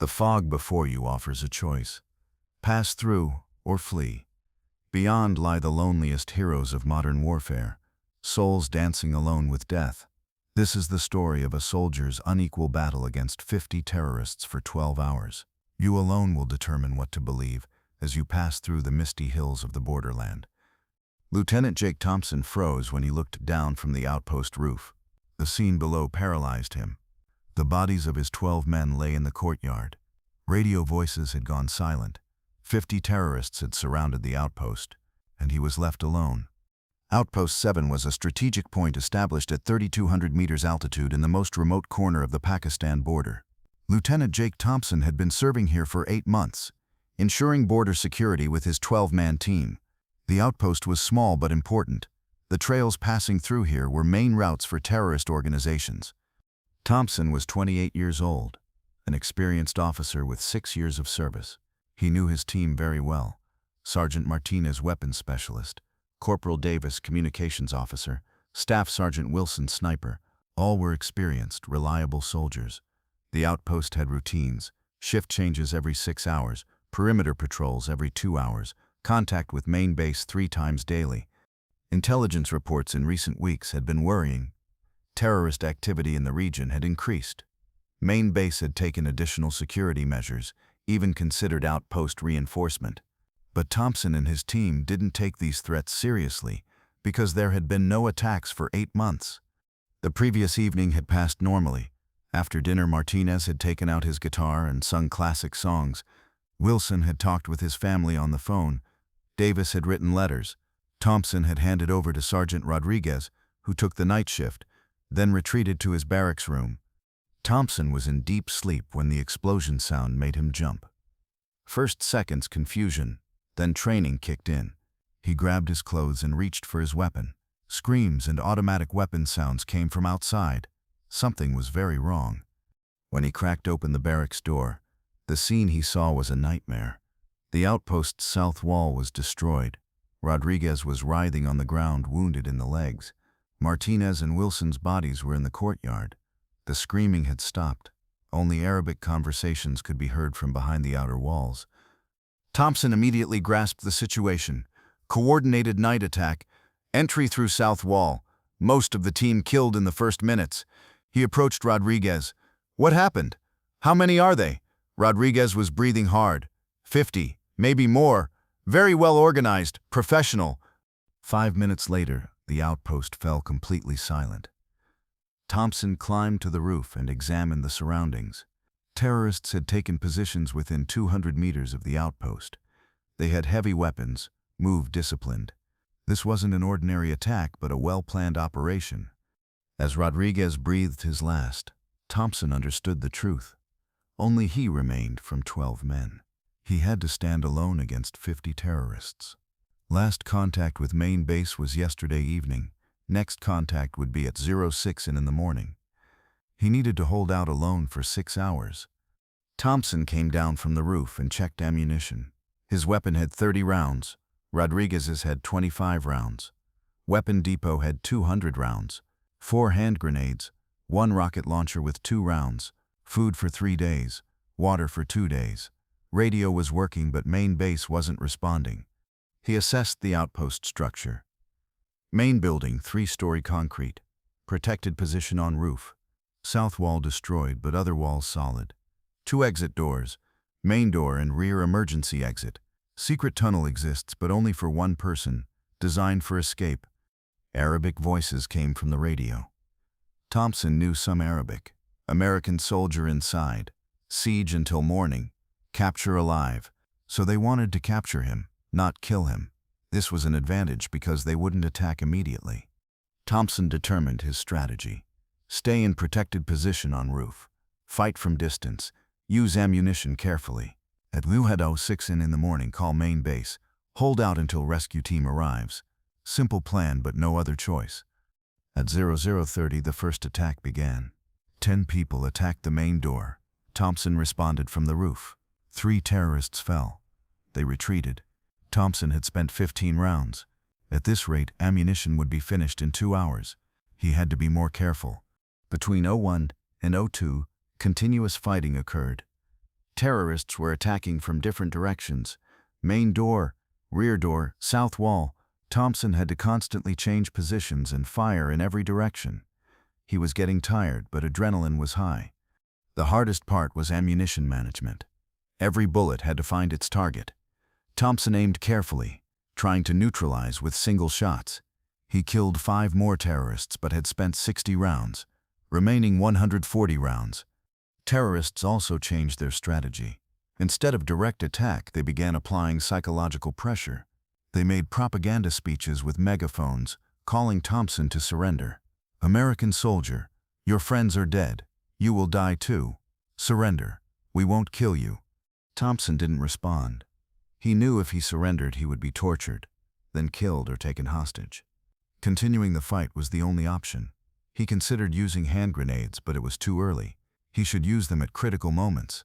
The fog before you offers a choice. Pass through or flee. Beyond lie the loneliest heroes of modern warfare, souls dancing alone with death. This is the story of a soldier's unequal battle against 50 terrorists for 12 hours. You alone will determine what to believe as you pass through the misty hills of the borderland. Lieutenant Jake Thompson froze when he looked down from the outpost roof. The scene below paralyzed him. The bodies of his 12 men lay in the courtyard. Radio voices had gone silent. 50 terrorists had surrounded the outpost, and he was left alone. Outpost 7 was a strategic point established at 3,200 meters altitude in the most remote corner of the Pakistan border. Lieutenant Jake Thompson had been serving here for 8 months, ensuring border security with his 12-man team. The outpost was small but important. The trails passing through here were main routes for terrorist organizations. Thompson was 28 years old, an experienced officer with 6 years of service. He knew his team very well. Sergeant Martinez, weapons specialist; Corporal Davis, communications officer; Staff Sergeant Wilson, sniper. All were experienced, reliable soldiers. The outpost had routines: shift changes every 6 hours, perimeter patrols every 2 hours, contact with main base 3 times daily. Intelligence reports in recent weeks had been worrying. Terrorist activity in the region had increased. Main base had taken additional security measures, even considered outpost reinforcement. But Thompson and his team didn't take these threats seriously because there had been no attacks for 8 months. The previous evening had passed normally. After dinner, Martinez had taken out his guitar and sung classic songs. Wilson had talked with his family on the phone. Davis had written letters. Thompson had handed over to Sergeant Rodriguez, who took the night shift, then retreated to his barracks room. Thompson was in deep sleep when the explosion sound made him jump. First seconds confusion, then training kicked in. He grabbed his clothes and reached for his weapon. Screams and automatic weapon sounds came from outside. Something was very wrong. When he cracked open the barracks door, the scene he saw was a nightmare. The outpost's south wall was destroyed. Rodriguez was writhing on the ground, wounded in the legs. Martinez and Wilson's bodies were in the courtyard. The screaming had stopped. Only Arabic conversations could be heard from behind the outer walls. Thompson immediately grasped the situation. Coordinated night attack, entry through south wall, most of the team killed in the first minutes. He approached Rodriguez. "What happened? How many are they?" Rodriguez was breathing hard. 50, maybe more. Very well organized, professional. 5 minutes later, the outpost fell completely silent. Thompson climbed to the roof and examined the surroundings. Terrorists had taken positions within 200 meters of the outpost. They had heavy weapons, moved disciplined. This wasn't an ordinary attack, but a well-planned operation. As Rodriguez breathed his last, Thompson understood the truth. Only he remained from 12 men. He had to stand alone against 50 terrorists. Last contact with main base was yesterday evening. Next contact would be at 06 in the morning. He needed to hold out alone for 6 hours. Thompson came down from the roof and checked ammunition. His weapon had 30 rounds. Rodriguez's had 25 rounds. Weapon depot had 200 rounds. 4 hand grenades, 1 rocket launcher with 2 rounds. Food for 3 days. Water for 2 days. Radio was working, but main base wasn't responding. He assessed the outpost structure. Main building, 3-story concrete. Protected position on roof. South wall destroyed, but other walls solid. 2 exit doors. Main door and rear emergency exit. Secret tunnel exists, but only for 1 person. Designed for escape. Arabic voices came from the radio. Thompson knew some Arabic. American soldier inside. Siege until morning. Capture alive. So they wanted to capture him, not kill him. This was an advantage because they wouldn't attack immediately. Thompson determined his strategy. Stay in protected position on roof. Fight from distance. Use ammunition carefully. At 06 in the morning, call main base. Hold out until rescue team arrives. Simple plan, but no other choice. At 00:30, the first attack began. 10 people attacked the main door. Thompson responded from the roof. 3 terrorists fell. They retreated. Thompson had spent 15 rounds. At this rate, ammunition would be finished in 2 hours. He had to be more careful. Between 01 and 02, continuous fighting occurred. Terrorists were attacking from different directions. Main door, rear door, south wall. Thompson had to constantly change positions and fire in every direction. He was getting tired, but adrenaline was high. The hardest part was ammunition management. Every bullet had to find its target. Thompson aimed carefully, trying to neutralize with single shots. He killed 5 more terrorists but had spent 60 rounds, remaining 140 rounds. Terrorists also changed their strategy. Instead of direct attack, they began applying psychological pressure. They made propaganda speeches with megaphones, calling Thompson to surrender. "American soldier, your friends are dead. You will die too. Surrender. We won't kill you." Thompson didn't respond. He knew if he surrendered he would be tortured, then killed or taken hostage. Continuing the fight was the only option. He considered using hand grenades, but it was too early. He should use them at critical moments.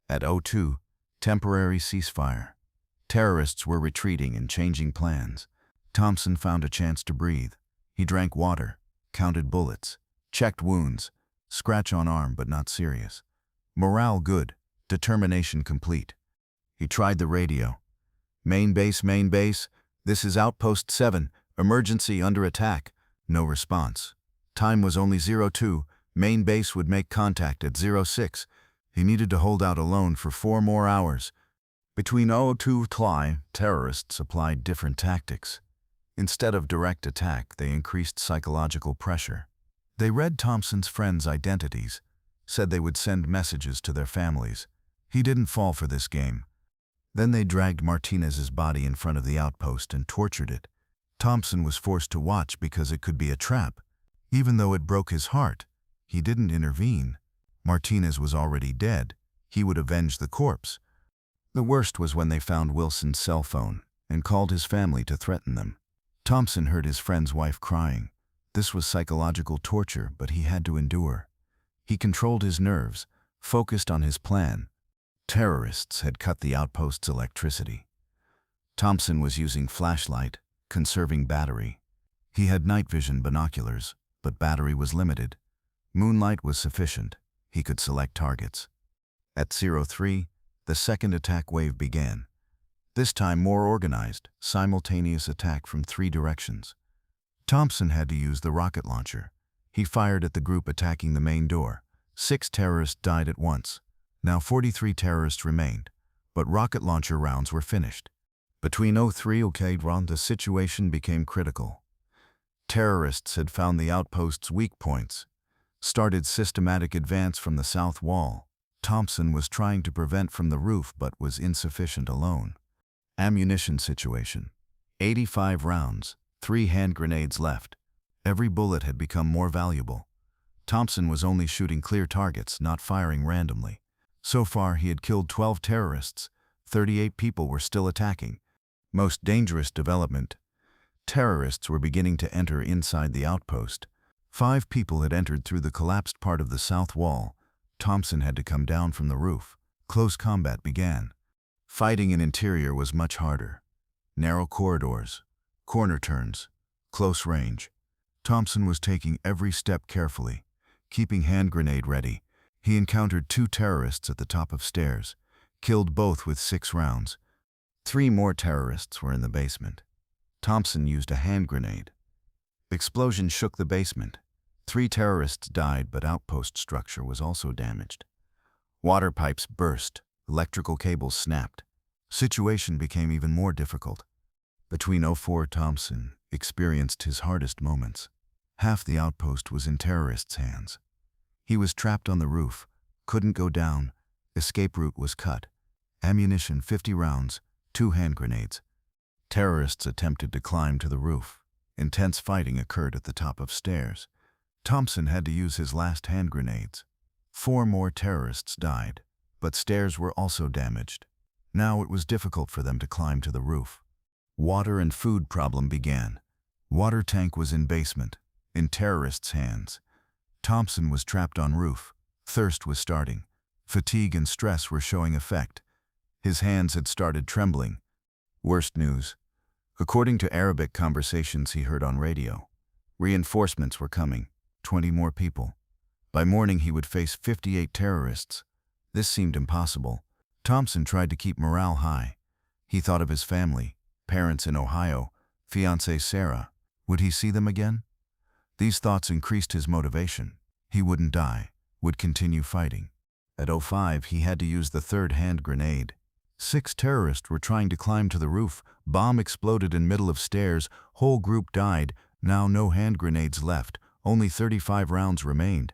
At 02, temporary ceasefire. Terrorists were retreating and changing plans. Thompson found a chance to breathe. He drank water, counted bullets, checked wounds, scratch on arm but not serious. Morale good, determination complete. He tried the radio. Main base, this is Outpost 7, emergency under attack." No response. Time was only 02, main base would make contact at 06. He needed to hold out alone for 4 more hours. Between 02 and terrorists applied different tactics. Instead of direct attack, they increased psychological pressure. They read Thompson's friends' identities, said they would send messages to their families. He didn't fall for this game. Then they dragged Martinez's body in front of the outpost and tortured it. Thompson was forced to watch because it could be a trap. Even though it broke his heart, he didn't intervene. Martinez was already dead. He would avenge the corpse. The worst was when they found Wilson's cell phone and called his family to threaten them. Thompson heard his friend's wife crying. This was psychological torture, but he had to endure. He controlled his nerves, focused on his plan. Terrorists had cut the outpost's electricity. Thompson was using flashlight, conserving battery. He had night vision binoculars, but battery was limited. Moonlight was sufficient. He could select targets. At 03, the second attack wave began. This time more organized, simultaneous attack from 3 directions. Thompson had to use the rocket launcher. He fired at the group attacking the main door. 6 terrorists died at once. Now 43 terrorists remained, but rocket launcher rounds were finished. Between 03 and the situation became critical. Terrorists had found the outpost's weak points, started systematic advance from the south wall. Thompson was trying to prevent from the roof but was insufficient alone. Ammunition situation. 85 rounds, 3 hand grenades left. Every bullet had become more valuable. Thompson was only shooting clear targets, not firing randomly. So far, he had killed 12 terrorists. 38 people were still attacking. Most dangerous development. Terrorists were beginning to enter inside the outpost. 5 people had entered through the collapsed part of the south wall. Thompson had to come down from the roof. Close combat began. Fighting in interior was much harder. Narrow corridors, corner turns, close range. Thompson was taking every step carefully, keeping hand grenade ready. He encountered 2 terrorists at the top of stairs, killed both with 6 rounds. 3 more terrorists were in the basement. Thompson used a hand grenade. Explosion shook the basement. 3 terrorists died, but outpost structure was also damaged. Water pipes burst, electrical cables snapped. Situation became even more difficult. Between 04, Thompson experienced his hardest moments. Half the outpost was in terrorists' hands. He was trapped on the roof, couldn't go down, escape route was cut. Ammunition 50 rounds, 2 hand grenades. Terrorists attempted to climb to the roof. Intense fighting occurred at the top of stairs. Thompson had to use his last hand grenades. 4 more terrorists died, but stairs were also damaged. Now it was difficult for them to climb to the roof. Water and food problem began. Water tank was in basement, in terrorists' hands. Thompson was trapped on roof. Thirst was starting. Fatigue and stress were showing effect. His hands had started trembling. Worst news. According to Arabic conversations he heard on radio, reinforcements were coming, 20 more people. By morning he would face 58 terrorists. This seemed impossible. Thompson tried to keep morale high. He thought of his family, parents in Ohio, fiancée Sarah. Would he see them again? These thoughts increased his motivation. He wouldn't die, would continue fighting. At 05, he had to use the third hand grenade. 6 terrorists were trying to climb to the roof. Bomb exploded in middle of stairs. Whole group died. Now no hand grenades left. Only 35 rounds remained.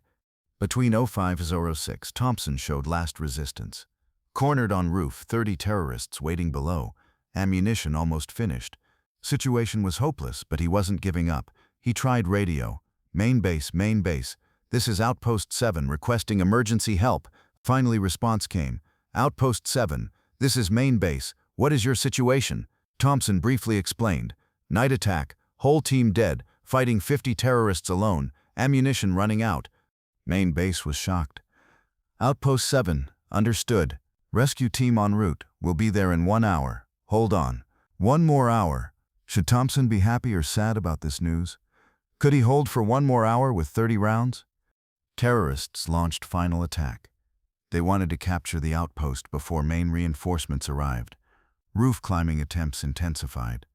Between 05 and 06, Thompson showed last resistance. Cornered on roof, 30 terrorists waiting below. Ammunition almost finished. Situation was hopeless, but he wasn't giving up. He tried radio. Main base, main base. This is Outpost 7 requesting emergency help. Finally response came. Outpost 7, this is main base. What is your situation? Thompson briefly explained. Night attack, whole team dead, fighting 50 terrorists alone, ammunition running out. Main base was shocked. Outpost 7, understood. Rescue team en route, will be there in 1 hour. Hold on. 1 more hour. Should Thompson be happy or sad about this news? Could he hold for 1 more hour with 30 rounds? Terrorists launched final attack. They wanted to capture the outpost before main reinforcements arrived. Roof climbing attempts intensified.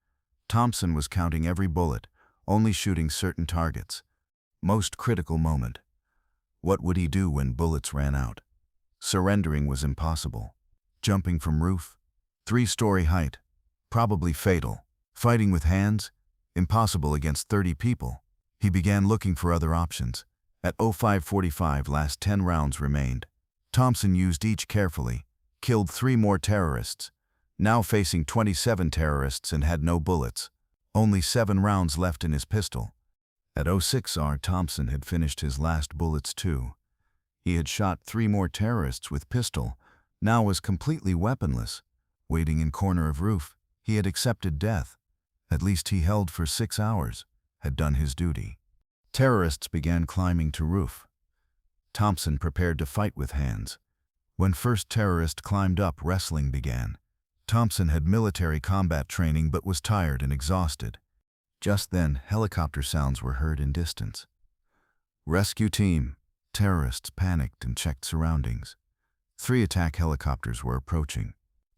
Thompson was counting every bullet, only shooting certain targets. Most critical moment. What would he do when bullets ran out? Surrendering was impossible. Jumping from roof? 3-story height. Probably fatal. Fighting with hands? Impossible against 30 people. He began looking for other options. At 05:45, last 10 rounds remained. Thompson used each carefully, killed 3 more terrorists. Now facing 27 terrorists and had no bullets. Only 7 rounds left in his pistol. At 06R, Thompson had finished his last bullets too. He had shot 3 more terrorists with pistol, now was completely weaponless. Waiting in corner of roof, he had accepted death. At least he held for 6 hours, had done his duty. Terrorists began climbing to roof. Thompson prepared to fight with hands. When first terrorist climbed up, wrestling began. Thompson had military combat training but was tired and exhausted. Just then, helicopter sounds were heard in distance. Rescue team. Terrorists panicked and checked surroundings. 3 attack helicopters were approaching.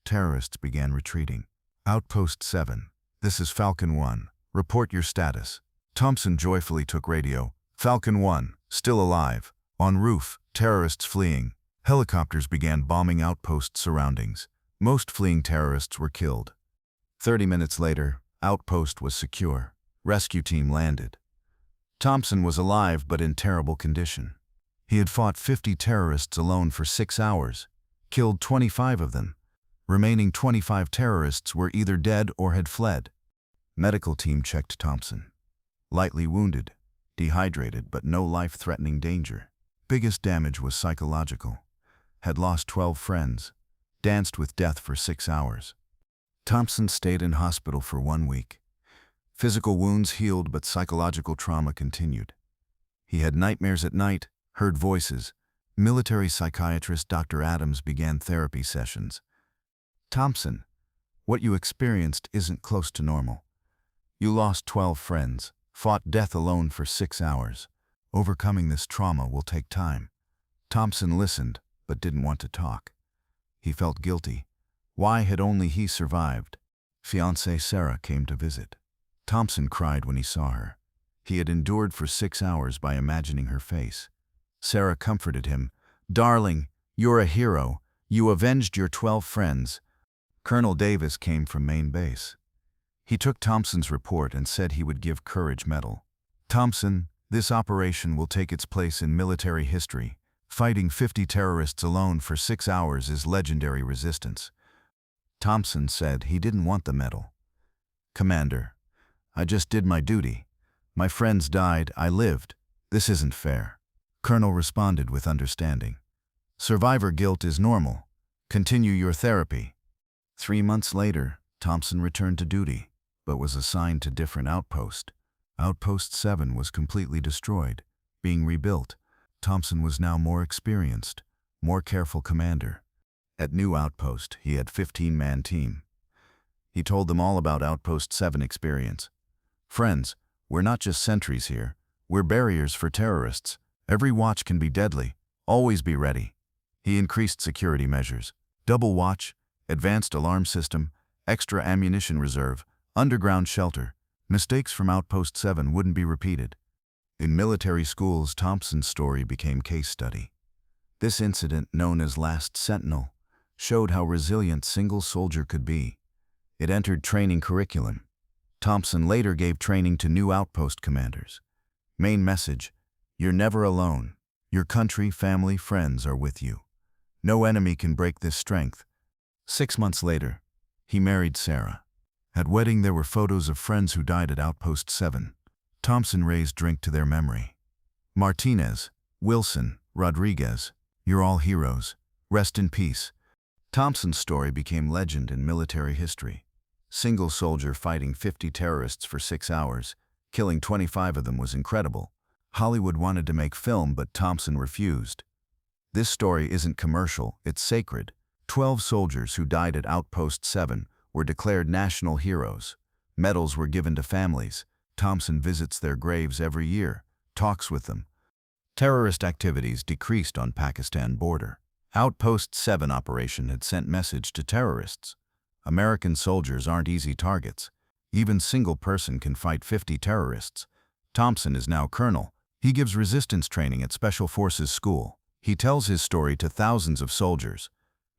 Terrorists began retreating. Outpost 7. This is Falcon 1. Report your status. Thompson joyfully took radio. Falcon 1, still alive. En roof, terrorists fleeing. Helicopters began bombing outpost surroundings. Most fleeing terrorists were killed. 30 minutes later, outpost was secure. Rescue team landed. Thompson was alive but in terrible condition. He had fought 50 terrorists alone for 6 hours, killed 25 of them. Remaining 25 terrorists were either dead or had fled. Medical team checked Thompson. Lightly wounded, dehydrated but no life-threatening danger. Biggest damage was psychological. Had lost 12 friends. Danced with death for 6 hours. Thompson stayed in hospital for 1 week. Physical wounds healed but psychological trauma continued. He had nightmares at night, heard voices. Military psychiatrist Dr. Adams began therapy sessions. Thompson, what you experienced isn't close to normal. You lost 12 friends, fought death alone for 6 hours. Overcoming this trauma will take time. Thompson listened, but didn't want to talk. He felt guilty. Why had only he survived? Fiancée Sarah came to visit. Thompson cried when he saw her. He had endured for 6 hours by imagining her face. Sarah comforted him. Darling, you're a hero. You avenged your 12 friends. Colonel Davis came from main base. He took Thompson's report and said he would give Courage Medal. Thompson, this operation will take its place in military history. Fighting 50 terrorists alone for 6 hours is legendary resistance. Thompson said he didn't want the medal. Commander, I just did my duty. My friends died, I lived. This isn't fair. Colonel responded with understanding. Survivor guilt is normal. Continue your therapy. 3 months later, Thompson returned to duty, but was assigned to different outpost. Outpost 7 was completely destroyed, being rebuilt. Thompson was now more experienced, more careful commander. At new outpost, he had 15-man team. He told them all about Outpost 7 experience. Friends, we're not just sentries here. We're barriers for terrorists. Every watch can be deadly. Always be ready. He increased security measures: double watch, advanced alarm system, extra ammunition reserve, underground shelter. Mistakes from Outpost 7 wouldn't be repeated. In military schools, Thompson's story became case study. This incident, known as Last Sentinel, showed how resilient single soldier could be. It entered training curriculum. Thompson later gave training to new outpost commanders. Main message: you're never alone. Your country, family, friends are with you. No enemy can break this strength. 6 months later, he married Sarah. At wedding, there were photos of friends who died at Outpost 7. Thompson raised drink to their memory. Martinez, Wilson, Rodriguez, you're all heroes. Rest in peace. Thompson's story became legend in military history. Single soldier fighting 50 terrorists for 6 hours, killing 25 of them was incredible. Hollywood wanted to make film, but Thompson refused. This story isn't commercial, it's sacred. 12 soldiers who died at Outpost 7 were declared national heroes. Medals were given to families. Thompson visits their graves every year, talks with them. Terrorist activities decreased on Pakistan border. Outpost 7 operation had sent message to terrorists. American soldiers aren't easy targets. Even single person can fight 50 terrorists. Thompson is now colonel. He gives resistance training at Special Forces School. He tells his story to thousands of soldiers.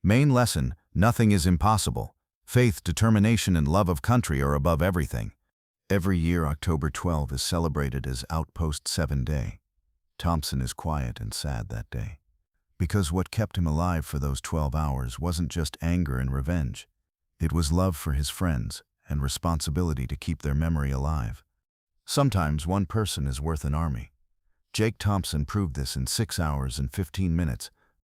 Main lesson: nothing is impossible. Faith, determination, and love of country are above everything. Every year, October 12 is celebrated as Outpost 7 Day. Thompson is quiet and sad that day, because what kept him alive for those 12 hours wasn't just anger and revenge. It was love for his friends and responsibility to keep their memory alive. Sometimes one person is worth an army. Jake Thompson proved this in 6 hours and 15 minutes.